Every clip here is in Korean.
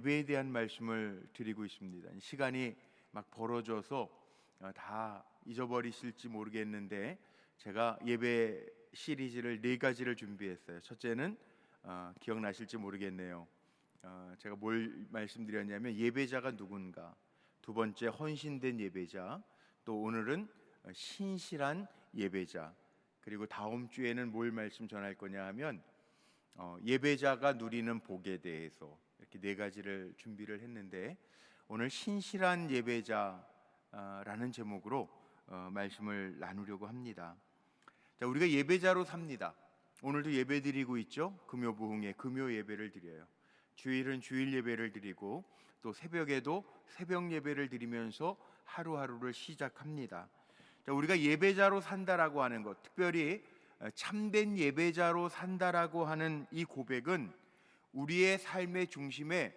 예배에 대한 말씀을 드리고 있습니다. 시간이 막 벌어져서 다 잊어버리실지 모르겠는데 제가 예배 시리즈를 4가지를 준비했어요. 첫째는 기억나실지 모르겠네요. 제가 뭘 말씀드렸냐면 예배자가 누군가, 두 번째 헌신된 예배자, 또 오늘은 신실한 예배자, 그리고 다음 주에는 뭘 말씀 전할 거냐 하면 예배자가 누리는 복에 대해서 이렇게 4가지를 준비를 했는데 오늘 신실한 예배자라는 제목으로 말씀을 나누려고 합니다. 자, 우리가 예배자로 삽니다. 오늘도 예배 드리고 있죠. 금요 부흥회 금요 예배를 드려요. 주일은 주일 예배를 드리고 또 새벽에도 새벽 예배를 드리면서 하루하루를 시작합니다. 자, 우리가 예배자로 산다라고 하는 것, 특별히 참된 예배자로 산다라고 하는 이 고백은 우리의 삶의 중심에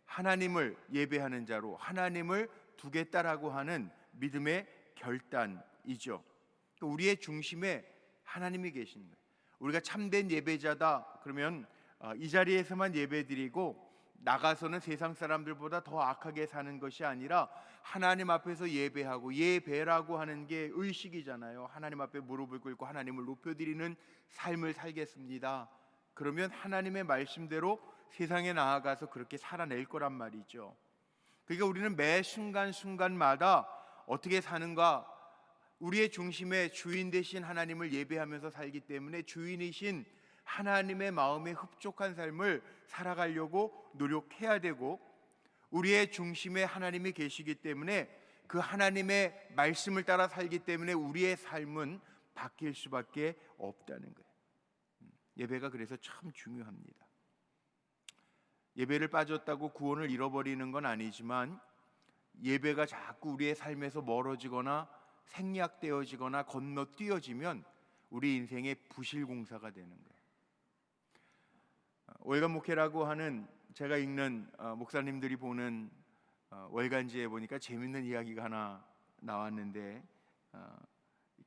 하나님을 예배하는 자로 하나님을 두겠다라고 하는 믿음의 결단이죠. 우리의 중심에 하나님이 계신 거예요. 우리가 참된 예배자다 그러면 이 자리에서만 예배드리고 나가서는 세상 사람들보다 더 악하게 사는 것이 아니라 하나님 앞에서 예배하고 예배라고 하는 게 의식이잖아요. 하나님 앞에 무릎을 꿇고 하나님을 높여드리는 삶을 살겠습니다. 그러면 하나님의 말씀대로 세상에 나아가서 그렇게 살아낼 거란 말이죠. 그러니까 우리는 매 순간순간마다 어떻게 사는가, 우리의 중심에 주인 되신 하나님을 예배하면서 살기 때문에 주인이신 하나님의 마음에 흡족한 삶을 살아가려고 노력해야 되고, 우리의 중심에 하나님이 계시기 때문에 그 하나님의 말씀을 따라 살기 때문에 우리의 삶은 바뀔 수밖에 없다는 거예요. 예배가 그래서 참 중요합니다. 예배를 빠졌다고 구원을 잃어버리는 건 아니지만 예배가 자꾸 우리의 삶에서 멀어지거나 생략되어지거나 건너뛰어지면 우리 인생의 부실공사가 되는 거예요. 월간 목회라고 하는 제가 읽는 목사님들이 보는 월간지에 보니까 재밌는 이야기가 하나 나왔는데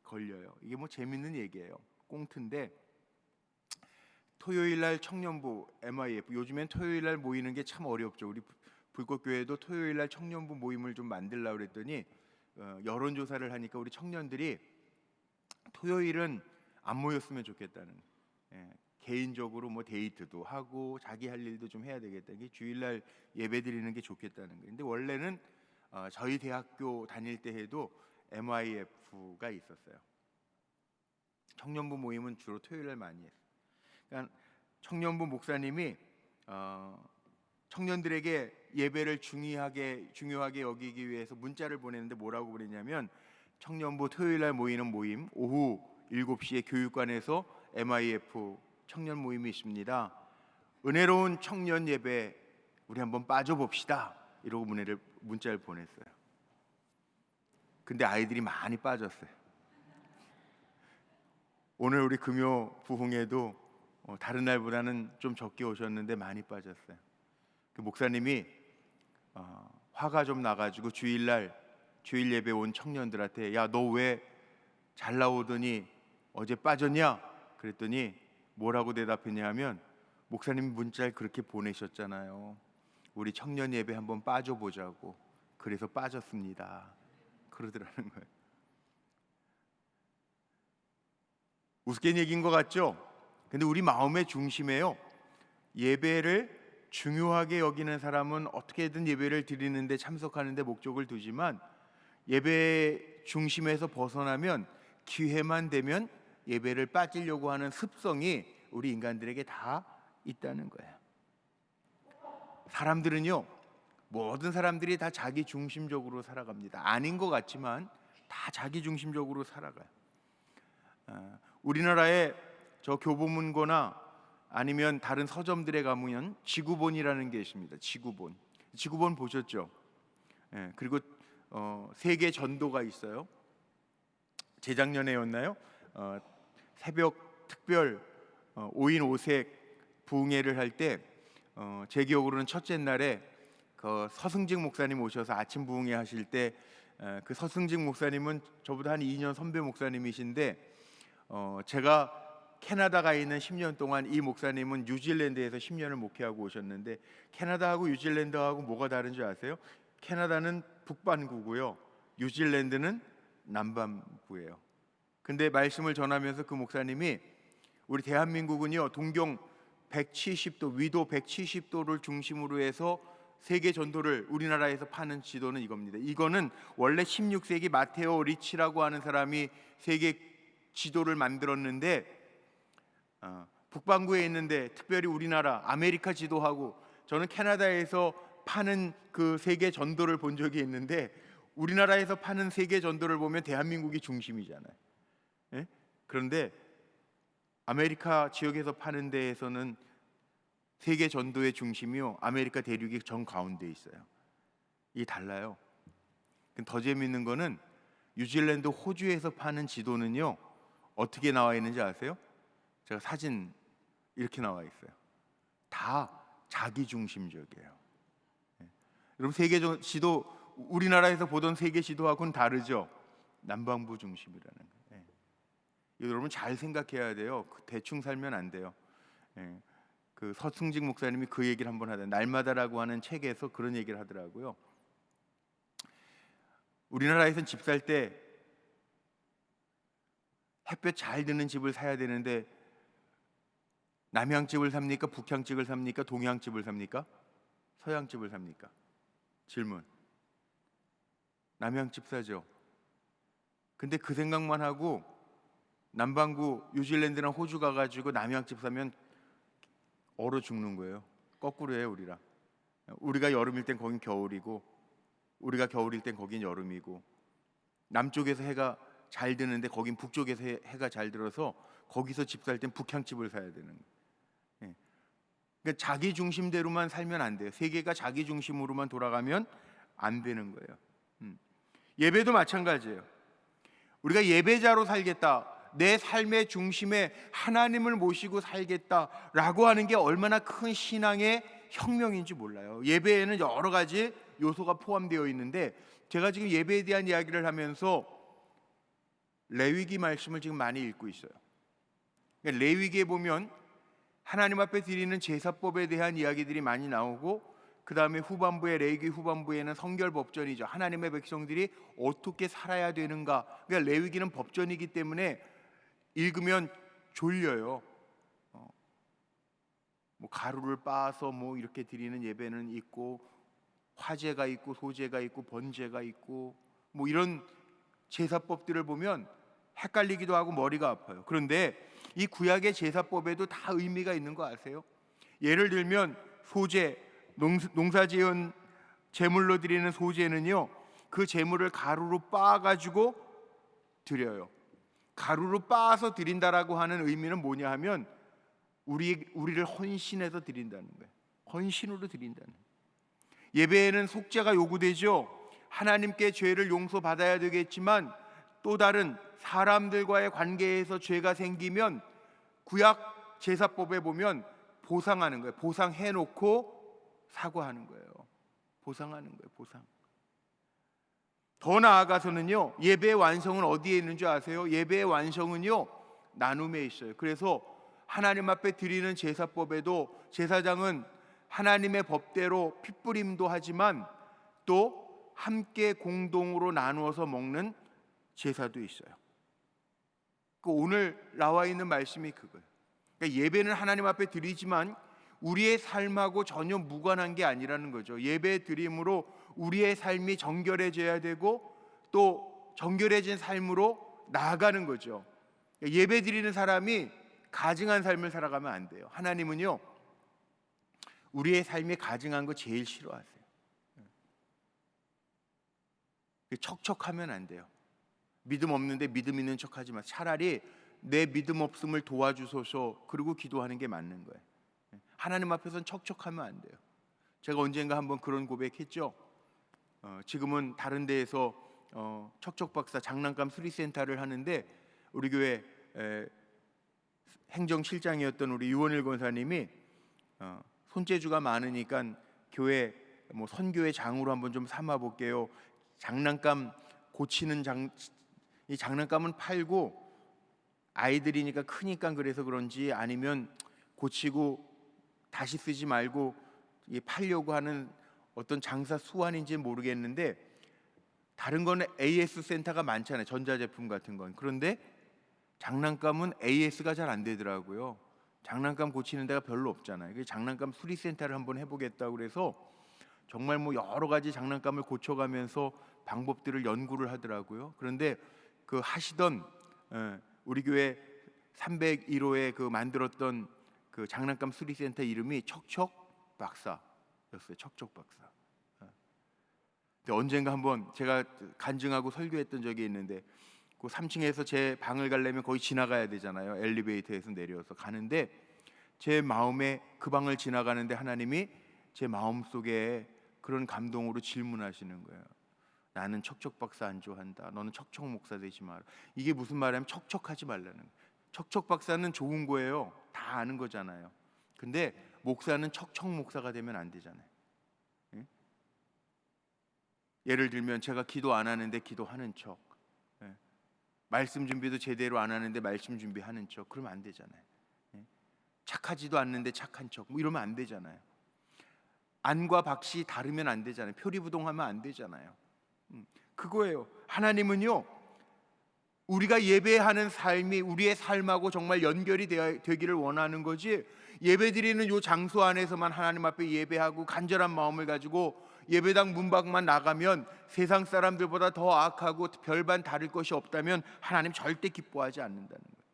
걸려요. 이게 뭐 재밌는 얘기예요. 꽁트인데 토요일날 청년부 MIF, 요즘엔 토요일날 모이는 게 참 어렵죠. 우리 불꽃교회도 토요일날 청년부 모임을 좀 만들려고 그랬더니 여론조사를 하니까 우리 청년들이 토요일은 안 모였으면 좋겠다는, 개인적으로 뭐 데이트도 하고 자기 할 일도 좀 해야 되겠다, 이게 주일날 예배 드리는 게 좋겠다는 거예요. 근데 원래는 저희 대학교 다닐 때 해도 MIF가 있었어요. 청년부 모임은 주로 토요일날 많이 했어요. 그러니까 청년부 목사님이 청년들에게 예배를 중요하게 여기기 위해서 문자를 보냈는데 뭐라고 그랬냐면, 청년부 토요일날 모이는 모임 오후 7시에 교육관에서 MIF 청년 모임이 있습니다. 은혜로운 청년 예배 우리 한번 빠져봅시다, 이러고 문자를 보냈어요. 근데 아이들이 많이 빠졌어요. 오늘 우리 금요 부흥회도 다른 날보다는 좀 적게 오셨는데 많이 빠졌어요. 그 목사님이 화가 좀 나가지고 주일 예배 온 청년들한테, 야, 너 왜 잘 나오더니 어제 빠졌냐? 그랬더니 뭐라고 대답했냐 하면, 목사님 문자를 그렇게 보내셨잖아요. 우리 청년 예배 한번 빠져보자고. 그래서 빠졌습니다. 그러더라는 거예요. 우스갯 얘기인 것 같죠? 근데 우리 마음의 중심에요, 예배를 중요하게 여기는 사람은 어떻게든 예배를 드리는데 참석하는데 목적을 두지만 예배 중심에서 벗어나면 기회만 되면 예배를 빠지려고 하는 습성이 우리 인간들에게 다 있다는 거예요. 사람들은요, 모든 사람들이 다 자기 중심적으로 살아갑니다. 아닌 것 같지만 다 자기 중심적으로 살아가요. 우리나라에 저 교보문고나 아니면 다른 서점들에 가면 지구본이라는 게 있습니다. 지구본 보셨죠? 그리고 세계 전도가 있어요. 재작년에였나요? 새벽 특별 5인 5색 부흥회를 할 때 제 기억으로는 첫째 날에 그 서승직 목사님 오셔서 아침 부흥회 하실 때, 그 서승직 목사님은 저보다 한 2년 선배 목사님이신데 제가 캐나다가 있는 10년 동안 이 목사님은 뉴질랜드에서 10년을 목회하고 오셨는데, 캐나다하고 뉴질랜드하고 뭐가 다른 줄 아세요? 캐나다는 북반구고요, 뉴질랜드는 남반구예요. 근데 말씀을 전하면서 그 목사님이 우리 대한민국은요, 동경 170도, 위도 170도를 중심으로 해서 세계 전도를 우리나라에서 파는 지도는 이겁니다. 이거는 원래 16세기 마테오 리치라고 하는 사람이 세계 지도를 만들었는데, 북반구에 있는데 특별히 우리나라 아메리카 지도하고, 저는 캐나다에서 파는 그 세계 전도를 본 적이 있는데, 우리나라에서 파는 세계 전도를 보면 대한민국이 중심이잖아요. 예? 그런데 아메리카 지역에서 파는 데에서는 세계 전도의 중심이요, 아메리카 대륙이 정 가운데 있어요. 이게 달라요. 더 재미있는 거는 뉴질랜드, 호주에서 파는 지도는요, 어떻게 나와 있는지 아세요? 제가 사진 이렇게 나와 있어요. 다 자기 중심적이에요. 여러분, 세계 지도, 우리나라에서 보던 세계 지도하고는 다르죠. 남반부 중심이라는 거예요. 여러분 잘 생각해야 돼요. 대충 살면 안 돼요. 그 서승직 목사님이 그 얘기를 한번 하다, 날마다라고 하는 책에서 그런 얘기를 하더라고요. 우리나라에서는 집 살 때 햇볕 잘 드는 집을 사야 되는데, 남향집을 삽니까? 북향집을 삽니까? 동향집을 삽니까? 서향집을 삽니까? 질문. 남향집 사죠. 근데 그 생각만 하고 남반구 뉴질랜드나 호주 가가지고 남향집 사면 얼어 죽는 거예요. 거꾸로 해요. 우리가 여름일 땐 거긴 겨울이고, 우리가 겨울일 땐 거긴 여름이고, 남쪽에서 해가 잘 드는데 거긴 북쪽에서 해가 잘 들어서 거기서 집 살 땐 북향집을 사야 되는 거예요. 그러니까 자기 중심대로만 살면 안 돼요. 세계가 자기 중심으로만 돌아가면 안 되는 거예요. 예배도 마찬가지예요. 우리가 예배자로 살겠다, 내 삶의 중심에 하나님을 모시고 살겠다라고 하는 게 얼마나 큰 신앙의 혁명인지 몰라요. 예배에는 여러 가지 요소가 포함되어 있는데, 제가 지금 예배에 대한 이야기를 하면서 레위기 말씀을 지금 많이 읽고 있어요. 그러니까 레위기에 보면 하나님 앞에 드리는 제사법에 대한 이야기들이 많이 나오고, 그 다음에 후반부에, 레위기 후반부에는 성결 법전이죠. 하나님의 백성들이 어떻게 살아야 되는가. 그러니까 레위기는 법전이기 때문에 읽으면 졸려요. 뭐 가루를 빻아서 뭐 이렇게 드리는 예배는 있고, 화제가 있고, 소제가 있고, 번제가 있고, 뭐 이런 제사법들을 보면 헷갈리기도 하고 머리가 아파요. 그런데 이 구약의 제사법에도 다 의미가 있는 거 아세요? 예를 들면 소제, 농사지은 제물로 드리는 소제는요, 그 제물을 가루로 빻아가지고 드려요. 가루로 빻아서 드린다라고 하는 의미는 뭐냐 하면, 우리를 헌신해서 드린다는 거예요. 헌신으로 드린다는 거예요. 예배에는 속죄가 요구되죠. 하나님께 죄를 용서받아야 되겠지만, 또 다른 사람들과의 관계에서 죄가 생기면 구약 제사법에 보면 보상하는 거예요. 보상해놓고 사과하는 거예요. 보상하는 거예요. 보상. 더 나아가서는요, 예배의 완성은 어디에 있는 줄 아세요? 예배의 완성은요, 나눔에 있어요. 그래서 하나님 앞에 드리는 제사법에도 제사장은 하나님의 법대로 핏부림도 하지만 또 함께 공동으로 나누어서 먹는 제사도 있어요. 오늘 나와 있는 말씀이 그거예요. 그러니까 예배는 하나님 앞에 드리지만 우리의 삶하고 전혀 무관한 게 아니라는 거죠. 예배 드림으로 우리의 삶이 정결해져야 되고, 또 정결해진 삶으로 나아가는 거죠. 예배 드리는 사람이 가증한 삶을 살아가면 안 돼요. 하나님은요, 우리의 삶이 가증한 거 제일 싫어하세요. 척척하면 안 돼요. 믿음 없는데 믿음 있는 척하지 마. 차라리 내 믿음 없음을 도와주소서, 그리고 기도하는 게 맞는 거예요. 하나님 앞에서는 척척하면 안 돼요. 제가 언젠가 한번 그런 고백했죠. 지금은 다른 데에서 척척박사 장난감 수리센터를 하는데, 우리 교회 행정실장이었던 우리 유원일 권사님이 손재주가 많으니까 교회 뭐 선교회 장으로 한번 좀 삼아 볼게요. 장난감 고치는 이 장난감은 팔고 아이들이니까 크니까 그래서 그런지, 아니면 고치고 다시 쓰지 말고 팔려고 하는 어떤 장사 수완인지 모르겠는데, 다른 거는 AS 센터가 많잖아요, 전자제품 같은 건. 그런데 장난감은 AS가 잘 안 되더라고요. 장난감 고치는 데가 별로 없잖아요. 그래서 장난감 수리센터를 한번 해보겠다고 그래서 정말 뭐 여러 가지 장난감을 고쳐가면서 방법들을 연구를 하더라고요. 그런데 그 하시던 우리 교회 301호에 그 만들었던 그 장난감 수리센터 이름이 척척 박사였어요. 척척 박사. 근데 언젠가 한번 제가 간증하고 설교했던 적이 있는데, 그 3층에서 제 방을 가려면 거의 지나가야 되잖아요. 엘리베이터에서 내려서 가는데 제 마음에 그 방을 지나가는데 하나님이 제 마음속에 그런 감동으로 질문하시는 거예요. 나는 척척 박사 안 좋아한다. 너는 척척 목사 되지 마라. 이게 무슨 말이냐면 척척하지 말라는 거예요. 척척 박사는 좋은 거예요. 다 아는 거잖아요. 근데 목사는 척척 목사가 되면 안 되잖아요. 예? 예를 들면 제가 기도 안 하는데 기도하는 척, 말씀 준비도 제대로 안 하는데 말씀 준비하는 척, 그러면 안 되잖아요. 착하지도 않는데 착한 척, 뭐 이러면 안 되잖아요. 안과 박씨 다르면 안 되잖아요. 표리부동하면 안 되잖아요. 그거예요. 하나님은요, 우리가 예배하는 삶이 우리의 삶하고 정말 연결이 되기를 원하는 거지, 예배드리는 요 장소 안에서만 하나님 앞에 예배하고 간절한 마음을 가지고 예배당 문 밖만 나가면 세상 사람들보다 더 악하고 별반 다를 것이 없다면 하나님 절대 기뻐하지 않는다는 거예요.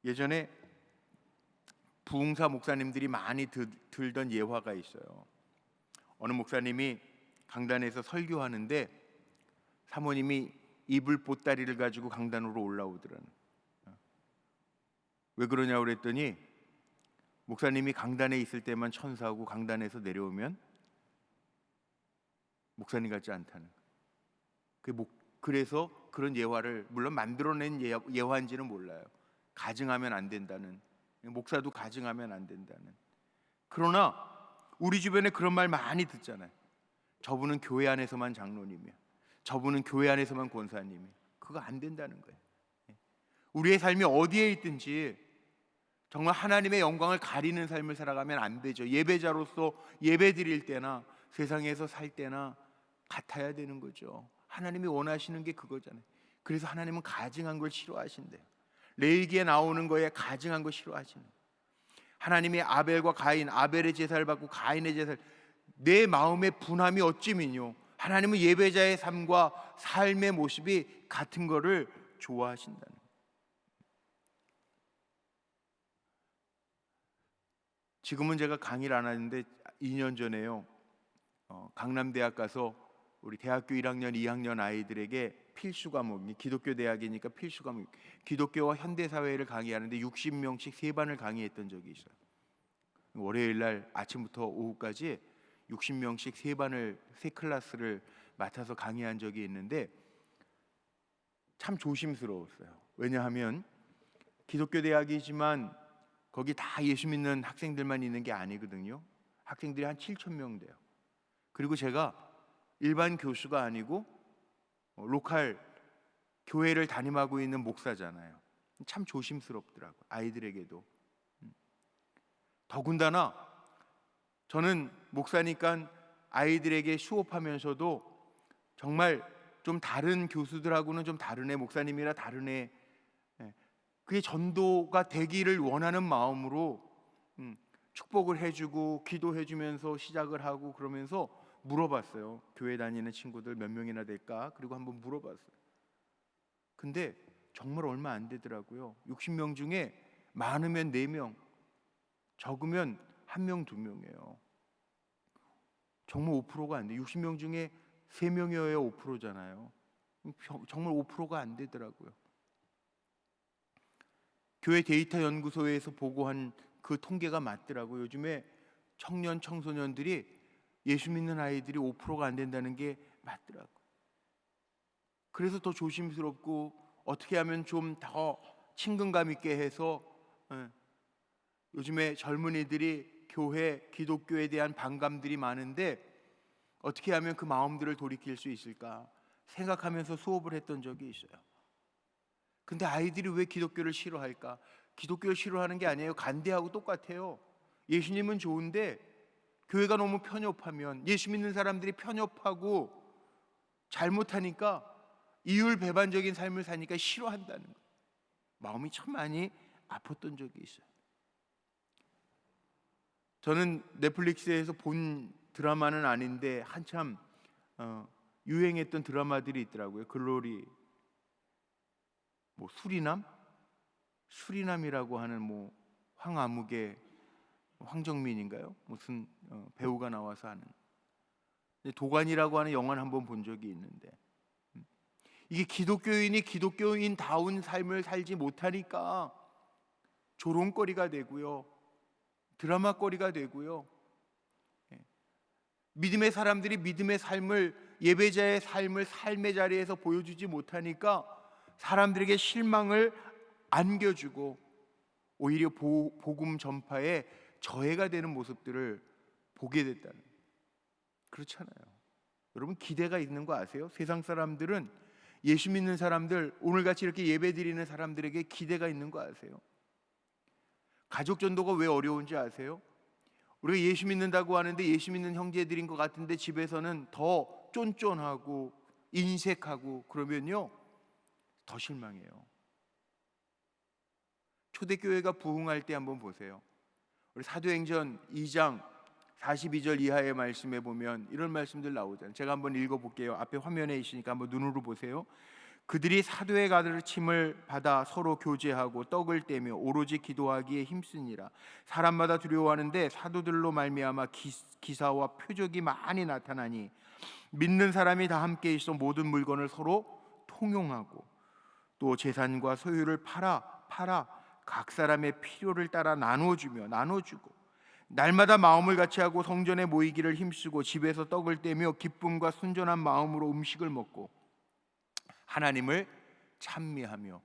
예전에 부흥사 목사님들이 많이 들던 예화가 있어요. 어느 목사님이 강단에서 설교하는데 사모님이 이불 보따리를 가지고 강단으로 올라오더라는. 왜 그러냐고 그랬더니 목사님이 강단에 있을 때만 천사고 강단에서 내려오면 목사님 같지 않다는. 그래서 그런 예화를 물론 만들어낸 예화인지는 몰라요. 가증하면 안 된다는, 목사도 가증하면 안 된다는. 그러나 우리 주변에 그런 말 많이 듣잖아요. 저분은 교회 안에서만 장로님이야. 저분은 교회 안에서만 권사님이야. 그거 안 된다는 거예요. 우리의 삶이 어디에 있든지 정말 하나님의 영광을 가리는 삶을 살아가면 안 되죠. 예배자로서 예배 드릴 때나 세상에서 살 때나 같아야 되는 거죠. 하나님이 원하시는 게 그거잖아요. 그래서 하나님은 가증한 걸 싫어하신대요. 레위기에 나오는 거에 가증한 거 싫어하시는 거예요. 하나님이 아벨과 가인, 아벨의 제사를 받고 가인의 제사를, 내 마음의 분함이 어찌민요. 하나님은 예배자의 삶과 삶의 모습이 같은 거를 좋아하신다는 거예요. 지금은 제가 강의를 안 하는데 2년 전에요, 강남대학 가서 우리 대학교 1학년, 2학년 아이들에게 필수 과목이, 기독교 대학이니까 필수 과목, 기독교와 현대사회를 강의하는데 60명씩 3반을 강의했던 적이 있어요. 월요일 날 아침부터 오후까지 60명씩 3반을, 3클래스를 맡아서 강의한 적이 있는데 참 조심스러웠어요. 왜냐하면 기독교 대학이지만 거기 다 예수 믿는 학생들만 있는 게 아니거든요. 학생들이 한 7,000명 돼요. 그리고 제가 일반 교수가 아니고 로컬 교회를 담임하고 있는 목사잖아요. 참 조심스럽더라고요, 아이들에게도. 더군다나 저는 목사니까 아이들에게 수업하면서도 정말 좀 다른 교수들하고는 좀 다르네, 목사님이라 다르네, 그게 전도가 되기를 원하는 마음으로 축복을 해주고 기도해주면서 시작을 하고, 그러면서 물어봤어요. 교회 다니는 친구들 몇 명이나 될까? 그리고 한번 물어봤어요. 근데 정말 얼마 안 되더라고요. 60명 중에 많으면 4명, 적으면 1명, 2명이에요. 정말 5%가 안 돼. 60명 중에 3명이어야 5%잖아요. 정말 5%가 안 되더라고요. 교회 데이터 연구소에서 보고한 그 통계가 맞더라고요. 요즘에 청년 청소년들이 예수 믿는 아이들이 5%가 안 된다는 게 맞더라고요. 그래서 더 조심스럽고 어떻게 하면 좀 더 친근감 있게 해서, 요즘에 젊은이들이 교회, 기독교에 대한 반감들이 많은데 어떻게 하면 그 마음들을 돌이킬 수 있을까? 생각하면서 수업을 했던 적이 있어요. 근데 아이들이 왜 기독교를 싫어할까? 기독교를 싫어하는 게 아니에요. 간대하고 똑같아요. 예수님은 좋은데 교회가 너무 편협하면, 예수 믿는 사람들이 편협하고 잘못하니까, 이율배반적인 삶을 사니까 싫어한다는 거예요. 마음이 참 많이 아팠던 적이 있어요. 저는 넷플릭스에서 본 드라마는 아닌데 한참 유행했던 드라마들이 있더라고요. 글로리, 뭐 수리남이라고 하는, 뭐 황아무개, 황정민인가요? 무슨 배우가 나와서 하는, 도관이라고 하는 영화를 한번 본 적이 있는데, 이게 기독교인이 기독교인다운 삶을 살지 못하니까 조롱거리가 되고요, 드라마거리가 되고요, 믿음의 사람들이 믿음의 삶을, 예배자의 삶을 삶의 자리에서 보여주지 못하니까 사람들에게 실망을 안겨주고 오히려 복음 전파에 저해가 되는 모습들을 보게 됐다는, 그렇잖아요. 여러분, 기대가 있는 거 아세요? 세상 사람들은, 예수 믿는 사람들, 오늘같이 이렇게 예배 드리는 사람들에게 기대가 있는 거 아세요? 가족 전도가 왜 어려운지 아세요? 우리가 예수 믿는다고 하는데 예수 믿는 형제들인 것 같은데 집에서는 더 쫀쫀하고 인색하고 그러면요, 더 실망해요. 초대교회가 부흥할 때 한번 보세요. 우리 사도행전 2장 42절 이하의 말씀에 보면 이런 말씀들 나오잖아요. 제가 한번 읽어볼게요. 앞에 화면에 있으니까 한번 눈으로 보세요. 그들이 사도의 가르침을 받아 서로 교제하고 떡을 떼며 오로지 기도하기에 힘쓰니라. 사람마다 두려워하는데 사도들로 말미암아 기사와 표적이 많이 나타나니 믿는 사람이 다 함께 있어 모든 물건을 서로 통용하고 또 재산과 소유를 팔아 각 사람의 필요를 따라 나눠주고 날마다 마음을 같이 하고 성전에 모이기를 힘쓰고 집에서 떡을 떼며 기쁨과 순전한 마음으로 음식을 먹고 하나님을 찬미하며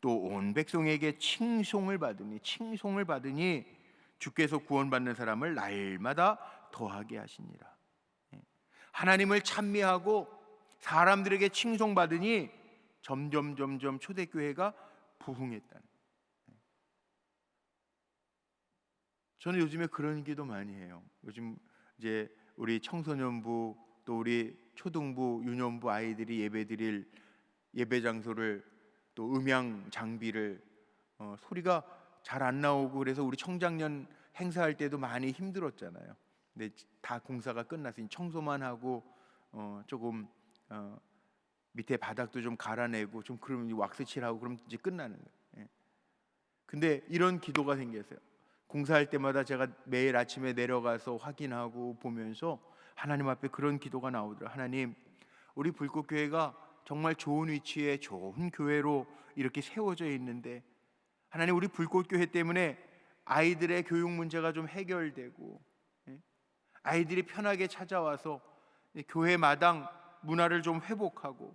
또 온 백성에게 칭송을 받으니 주께서 구원받는 사람을 날마다 더하게 하시니라. 하나님을 찬미하고 사람들에게 칭송받으니 점점 초대교회가 부흥했다는. 저는 요즘에 그런 기도 많이 해요. 요즘 이제 우리 청소년부 또 우리 초등부, 유년부 아이들이 예배드릴 예배 장소를, 또 음향 장비를 소리가 잘 안 나오고 그래서 우리 청장년 행사할 때도 많이 힘들었잖아요. 근데 다 공사가 끝났으니 청소만 하고 조금 밑에 바닥도 좀 갈아내고 좀 그러면 왁스칠하고 그럼 이제 끝나는 거예요. 근데 이런 기도가 생겼어요. 공사할 때마다 제가 매일 아침에 내려가서 확인하고 보면서 하나님 앞에 그런 기도가 나오더라고요. 하나님, 우리 불꽃교회가 정말 좋은 위치에 좋은 교회로 이렇게 세워져 있는데 하나님, 우리 불꽃교회 때문에 아이들의 교육 문제가 좀 해결되고 아이들이 편하게 찾아와서 교회 마당 문화를 좀 회복하고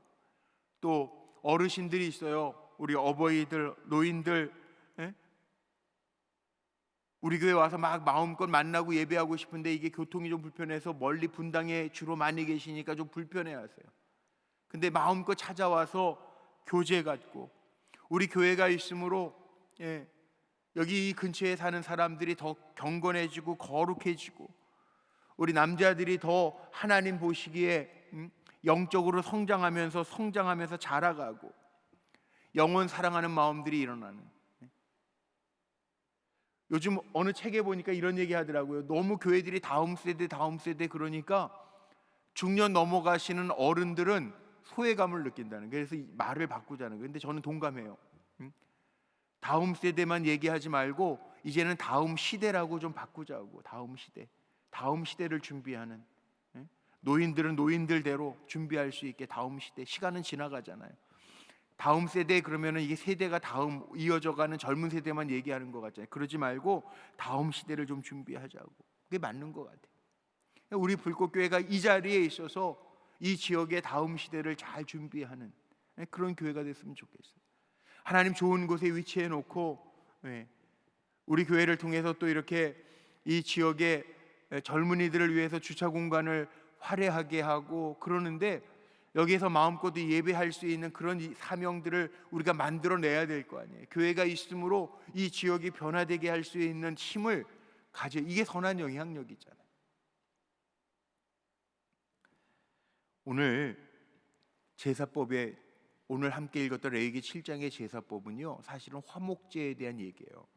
또 어르신들이 있어요. 우리 어버이들, 노인들 우리 교회 와서 막 마음껏 만나고 예배하고 싶은데 이게 교통이 좀 불편해서 멀리 분당에 주로 많이 계시니까 좀 불편해하세요. 근데 마음껏 찾아와서 교제 갖고 우리 교회가 있으므로 여기 이 근처에 사는 사람들이 더 경건해지고 거룩해지고 우리 남자들이 더 하나님 보시기에 영적으로 성장하면서 자라가고 영혼 사랑하는 마음들이 일어나는. 요즘 어느 책에 보니까 이런 얘기 하더라고요. 너무 교회들이 다음 세대 그러니까 중년 넘어가시는 어른들은 소외감을 느낀다는, 그래서 이 말을 바꾸자는 거예요. 근데 저는 동감해요. 다음 세대만 얘기하지 말고 이제는 다음 시대라고 좀 바꾸자고. 다음 시대를 준비하는, 노인들은 노인들대로 준비할 수 있게 다음 시대, 시간은 지나가잖아요. 다음 세대 그러면은 이게 세대가 다음 이어져가는 젊은 세대만 얘기하는 것 같잖아요. 그러지 말고 다음 시대를 좀 준비하자고. 그게 맞는 것 같아요. 우리 불꽃교회가 이 자리에 있어서 이 지역의 다음 시대를 잘 준비하는 그런 교회가 됐으면 좋겠어요. 하나님 좋은 곳에 위치해 놓고 우리 교회를 통해서 또 이렇게 이 지역의 젊은이들을 위해서 주차 공간을 화려하게 하고 그러는데 여기에서 마음껏 예배할 수 있는 그런 사명들을 우리가 만들어내야 될 거 아니에요. 교회가 있으므로 이 지역이 변화되게 할 수 있는 힘을 가져, 이게 선한 영향력이잖아요. 오늘 제사법에, 오늘 함께 읽었던 레위기 7장의 제사법은요, 사실은 화목제에 대한 얘기예요.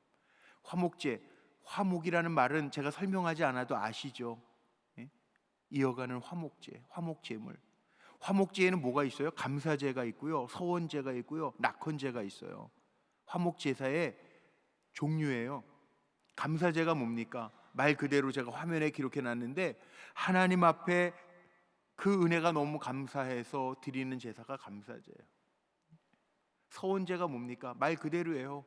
화목제, 화목이라는 말은 제가 설명하지 않아도 아시죠? 예? 이어가는 화목제, 화목제물. 화목제에는 뭐가 있어요? 감사제가 있고요, 서원제가 있고요, 낙헌제가 있어요. 화목제사의 종류예요. 감사제가 뭡니까? 말 그대로 제가 화면에 기록해 놨는데, 하나님 앞에 그 은혜가 너무 감사해서 드리는 제사가 감사제예요. 서원제가 뭡니까? 말 그대로예요.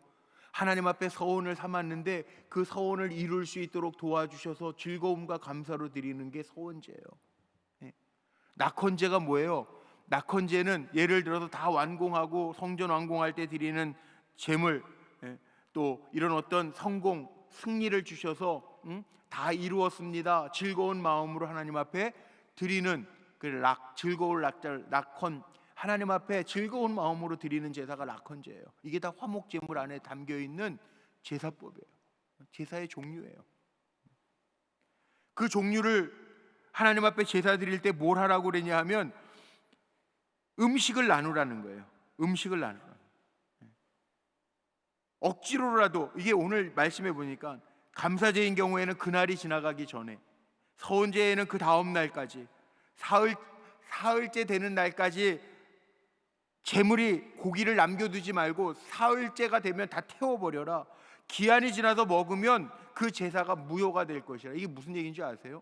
하나님 앞에 서원을 삼았는데 그 서원을 이룰 수 있도록 도와주셔서 즐거움과 감사로 드리는 게 서원제예요. 낙헌제가 뭐예요? 낙헌제는 예를 들어서 다 완공하고 성전 완공할 때 드리는 제물, 또 이런 어떤 성공, 승리를 주셔서 다 이루었습니다, 즐거운 마음으로 하나님 앞에 드리는 그 즐거울 낙헌, 하나님 앞에 즐거운 마음으로 드리는 제사가 낙헌제예요. 이게 다 화목제물 안에 담겨 있는 제사법이에요. 제사의 종류예요. 그 종류를 하나님 앞에 제사 드릴 때 뭘 하라고 그러냐 하면 음식을 나누라는 거예요. 음식을 나누라. 억지로라도, 이게 오늘 말씀해 보니까 감사제인 경우에는 그날이 지나가기 전에, 서원제에는 그 다음 날까지, 사흘째 되는 날까지 제물이, 고기를 남겨두지 말고 사흘째가 되면 다 태워버려라. 기한이 지나서 먹으면 그 제사가 무효가 될 것이라. 이게 무슨 얘기인지 아세요?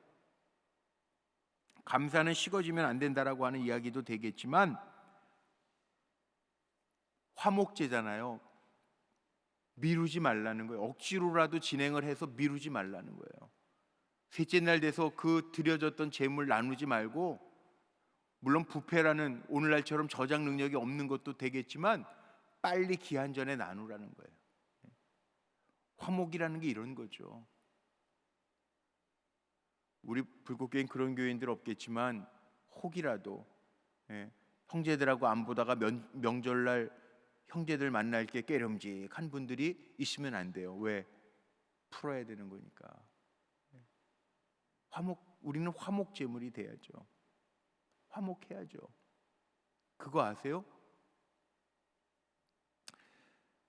감사는 식어지면 안 된다라고 하는 이야기도 되겠지만, 화목제잖아요. 미루지 말라는 거예요. 억지로라도 진행을 해서 미루지 말라는 거예요. 셋째 날 돼서 그 드려졌던 제물 나누지 말고, 물론 부패라는 오늘날처럼 저장 능력이 없는 것도 되겠지만 빨리 기한 전에 나누라는 거예요. 화목이라는 게 이런 거죠. 우리 불꽃교회는 그런 교인들 없겠지만 혹이라도 형제들하고 안 보다가 명절날 형제들 만날 게 깨름직한 분들이 있으면 안 돼요. 왜? 풀어야 되는 거니까. 우리는 화목 제물이 돼야죠. 화목해야죠. 그거 아세요?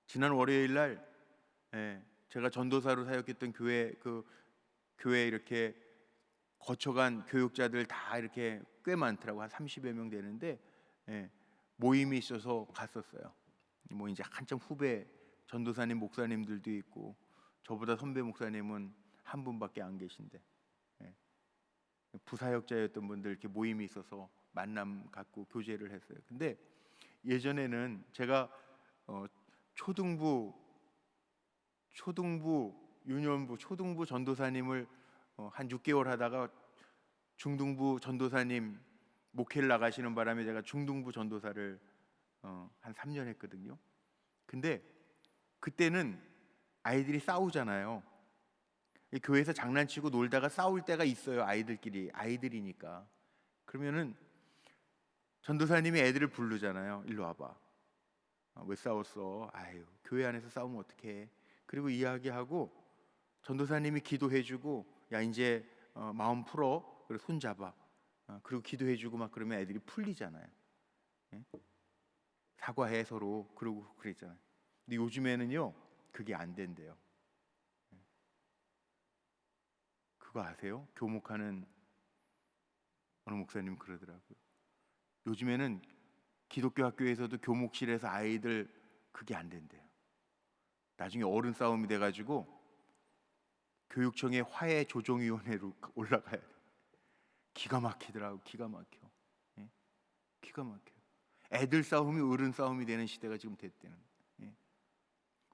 지난 월요일 날 제가 전도사로 사역했던 교회 이렇게 거쳐간 교육자들 다 이렇게 꽤 많더라고. 한 30여 명 되는데 모임이 있어서 갔었어요. 뭐 이제 한참 후배 전도사님, 목사님들도 있고, 저보다 선배 목사님은 한 분밖에 안 계신데, 부사역자였던 분들 이렇게 모임이 있어서 만남 갖고 교제를 했어요. 근데 예전에는 제가 초등부, 유년부, 초등부 전도사님을 한 6개월 하다가 중등부 전도사님 목회를 나가시는 바람에 제가 중등부 전도사를 한 3년 했거든요. 근데 그때는 아이들이 싸우잖아요. 교회에서 장난치고 놀다가 싸울 때가 있어요. 아이들이니까. 그러면은 전도사님이 애들을 부르잖아요. 일로 와봐. 왜 싸웠어? 아유, 교회 안에서 싸우면 어떡해. 그리고 이야기하고 전도사님이 기도해주고, 야 이제 마음 풀어. 그리고 손 잡아. 그리고 기도해주고 막 그러면 애들이 풀리잖아요. 사과해 서로. 그러고 그랬잖아요. 근데 요즘에는요 그게 안 된대요. 그거 아세요? 교목하는 어느 목사님 그러더라고요. 요즘에는 기독교 학교에서도 교목실에서 아이들 그게 안 된대요. 나중에 어른 싸움이 돼가지고 교육청의 화해 조정위원회로 올라가야 돼. 기가 막히더라고. 기가 막혀. 기가 막혀. 애들 싸움이 어른 싸움이 되는 시대가 지금 됐대요.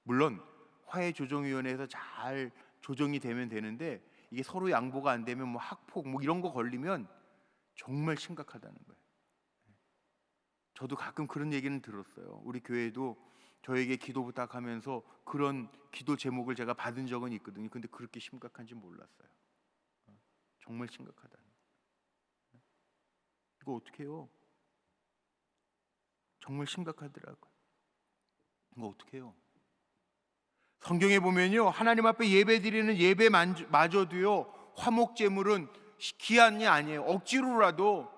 물론 화해 조정위원회에서 잘 조정이 되면 되는데, 이게 서로 양보가 안 되면 뭐 학폭 뭐 이런 거 걸리면 정말 심각하다는 거예요. 저도 가끔 그런 얘기는 들었어요. 우리 교회도 저에게 기도 부탁하면서 그런 기도 제목을 제가 받은 적은 있거든요. 근데 그렇게 심각한지 몰랐어요. 정말 심각하다. 이거 어떻게 해요? 정말 심각하더라고요. 이거 어떻게 해요? 성경에 보면요, 하나님 앞에 예배드리는 예배마저도요, 화목 제물은 기한이 아니에요. 억지로라도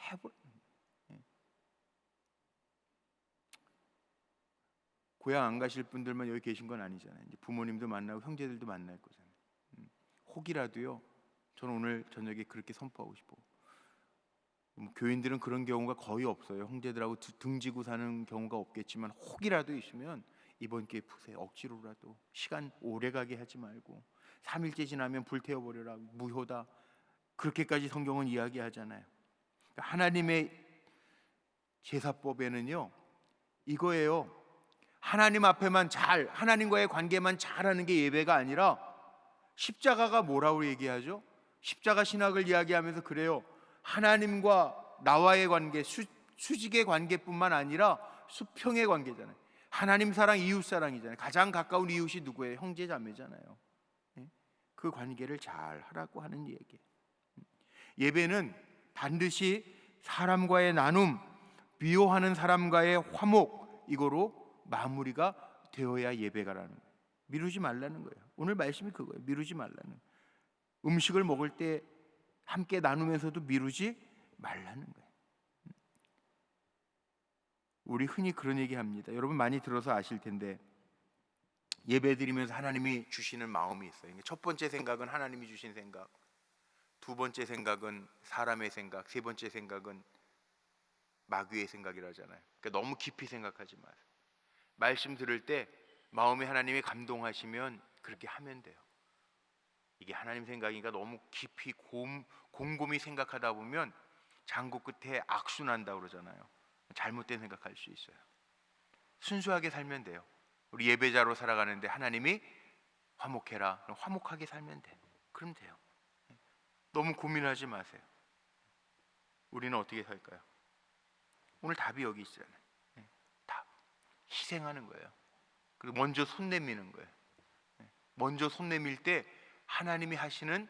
해버려요. 고향 안 가실 분들만 여기 계신 건 아니잖아요. 이제 부모님도 만나고 형제들도 만날 거잖아요. 혹이라도요, 저는 오늘 저녁에 그렇게 선포하고 싶어. 교인들은 그런 경우가 거의 없어요. 형제들하고 등지고 사는 경우가 없겠지만 혹이라도 있으면 이번 기회에 푸세요. 억지로라도 시간 오래가게 하지 말고 3일째 지나면 불태워버려라, 무효다, 그렇게까지 성경은 이야기하잖아요. 그러니까 하나님의 제사법에는요, 이거예요. 하나님 앞에만 하나님과의 관계만 잘하는 게 예배가 아니라, 십자가가 뭐라고 얘기하죠? 십자가 신학을 이야기하면서 그래요. 하나님과 나와의 관계, 수직의 관계뿐만 아니라 수평의 관계잖아요. 하나님 사랑, 이웃 사랑이잖아요. 가장 가까운 이웃이 누구예요? 형제 자매잖아요. 그 관계를 잘 하라고 하는 얘기예요. 예배는 반드시 사람과의 나눔, 미워하는 사람과의 화목, 이거로 마무리가 되어야 예배가라는 거예요. 미루지 말라는 거예요. 오늘 말씀이 그거예요. 미루지 말라는. 음식을 먹을 때 함께 나누면서도 미루지 말라는 거예요. 우리 흔히 그런 얘기 합니다. 여러분 많이 들어서 아실 텐데, 예배 드리면서 하나님이 주시는 마음이 있어요. 첫 번째 생각은 하나님이 주신 생각, 두 번째 생각은 사람의 생각, 세 번째 생각은 마귀의 생각이라잖아요. 그러니까 너무 깊이 생각하지 마세요. 말씀 들을 때 마음에 하나님이 감동하시면 그렇게 하면 돼요. 이게 하나님 생각이니까 너무 깊이 곰곰이 생각하다 보면 장구 끝에 악순한다 그러잖아요. 잘못된 생각할 수 있어요. 순수하게 살면 돼요. 우리 예배자로 살아가는데 하나님이 화목해라, 그럼 화목하게 살면 돼. 그럼 돼요. 너무 고민하지 마세요. 우리는 어떻게 살까요? 오늘 답이 여기 있잖아요. 답, 희생하는 거예요. 그리고 먼저 손 내미는 거예요. 먼저 손 내밀 때 하나님이 하시는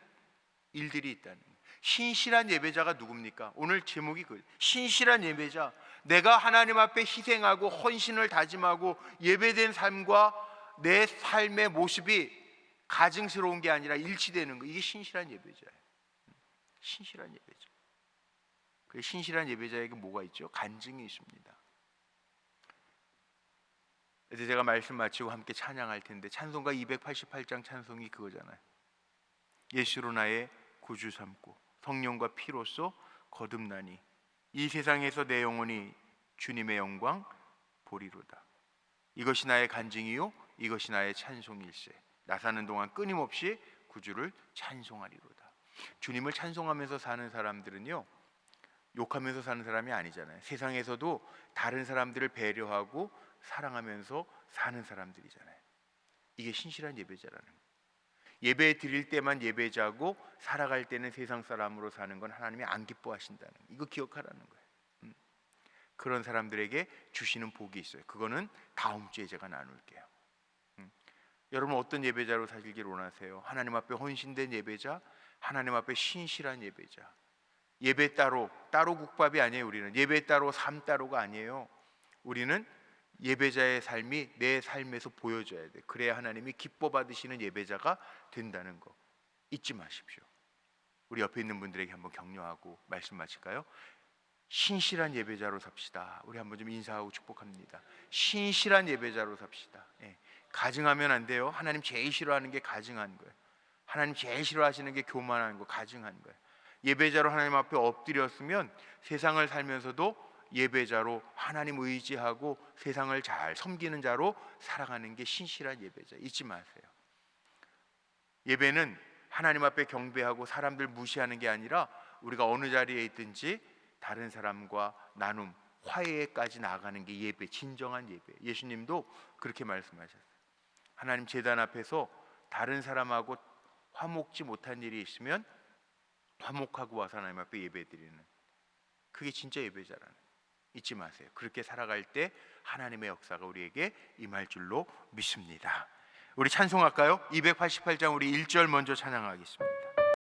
일들이 있다는 거예요. 신실한 예배자가 누굽니까? 오늘 제목이 그 신실한 예배자. 내가 하나님 앞에 희생하고 헌신을 다짐하고 예배된 삶과 내 삶의 모습이 가증스러운 게 아니라 일치되는 거, 이게 신실한 예배자예요. 신실한 예배자. 그 신실한 예배자에게 뭐가 있죠? 간증이 있습니다. 이제 제가 말씀 마치고 함께 찬양할 텐데, 찬송가 288장 찬송이 그거잖아요. 예수로 나의 구주 삼고 성령과 피로써 거듭나니 이 세상에서 내 영혼이 주님의 영광 보리로다. 이것이 나의 간증이요 이것이 나의 찬송일세. 나 사는 동안 끊임없이 구주를 찬송하리로다. 주님을 찬송하면서 사는 사람들은요, 욕하면서 사는 사람이 아니잖아요. 세상에서도 다른 사람들을 배려하고 사랑하면서 사는 사람들이잖아요. 이게 신실한 예배자라는 거예요. 예배 드릴 때만 예배자고 살아갈 때는 세상 사람으로 사는 건 하나님이 안 기뻐하신다는 거예요. 이거 기억하라는 거예요. 그런 사람들에게 주시는 복이 있어요. 그거는 다음 주에 제가 나눌게요. 여러분 어떤 예배자로 사시길 원하세요? 하나님 앞에 헌신된 예배자, 하나님 앞에 신실한 예배자. 예배 따로 국밥이 아니에요. 우리는 예배 따로 삶 따로가 아니에요. 우리는 예배자의 삶이 내 삶에서 보여져야 돼. 그래야 하나님이 기뻐 받으시는 예배자가 된다는 거 잊지 마십시오. 우리 옆에 있는 분들에게 한번 격려하고 말씀 마칠까요? 신실한 예배자로 삽시다. 우리 한번 좀 인사하고 축복합니다. 신실한 예배자로 삽시다. 가증하면 안 돼요. 하나님 제일 싫어하는 게 가증한 거예요. 하나님 제일 싫어하시는 게 교만한 거, 가증한 거예요. 예배자로 하나님 앞에 엎드렸으면 세상을 살면서도 예배자로 하나님 의지하고 세상을 잘 섬기는 자로 살아가는 게 신실한 예배자. 잊지 마세요. 예배는 하나님 앞에 경배하고 사람들 무시하는 게 아니라 우리가 어느 자리에 있든지 다른 사람과 나눔, 화해까지 나아가는 게 예배, 진정한 예배. 예수님도 그렇게 말씀하셨어요. 하나님 제단 앞에서 다른 사람하고 화목지 못한 일이 있으면 화목하고 와서 하나님 앞에 예배드리는, 그게 진짜 예배자라는, 잊지 마세요. 그렇게 살아갈 때 하나님의 역사가 우리에게 임할 줄로 믿습니다. 우리 찬송할까요? 288장 우리 1절 먼저 찬양하겠습니다.